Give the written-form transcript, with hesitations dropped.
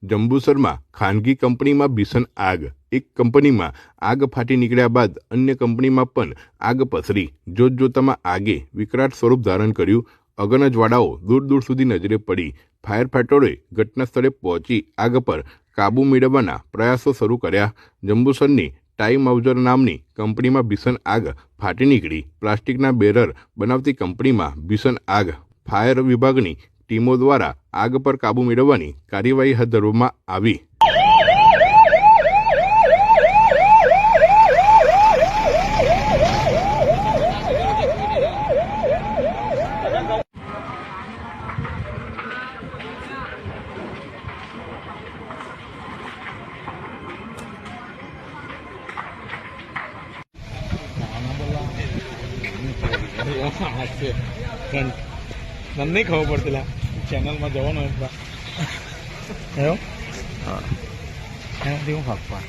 જંબુસરમાં ખાનગી કંપનીમાં ભીષણ આગ। એક કંપનીમાં આગ ફાટી નીકળ્યા બાદ અન્ય કંપનીમાં પણ આગ પસરી। જોતજોતામાં આગે વિકરાળ સ્વરૂપ ધારણ કર્યું। અગનજવાળાઓ દૂર દૂર સુધી નજરે પડી। ફાયર ફાઇટરોએ ઘટના સ્થળે પહોંચી આગ પર કાબૂ મેળવવાના પ્રયાસો શરૂ કર્યા। જંબુસરની ટાઈ માઉઝર નામની કંપનીમાં ભીષણ આગ ફાટી નીકળી। પ્લાસ્ટિકના બેરર બનાવતી કંપનીમાં ભીષણ આગ। ફાયર વિભાગની ટીમો દ્વારા આગ પર કાબૂ મેળવવાની કાર્યવાહી હાથ ધરવામાં આવી। नहीं खबर पड़ती चैनल में जवान भागवा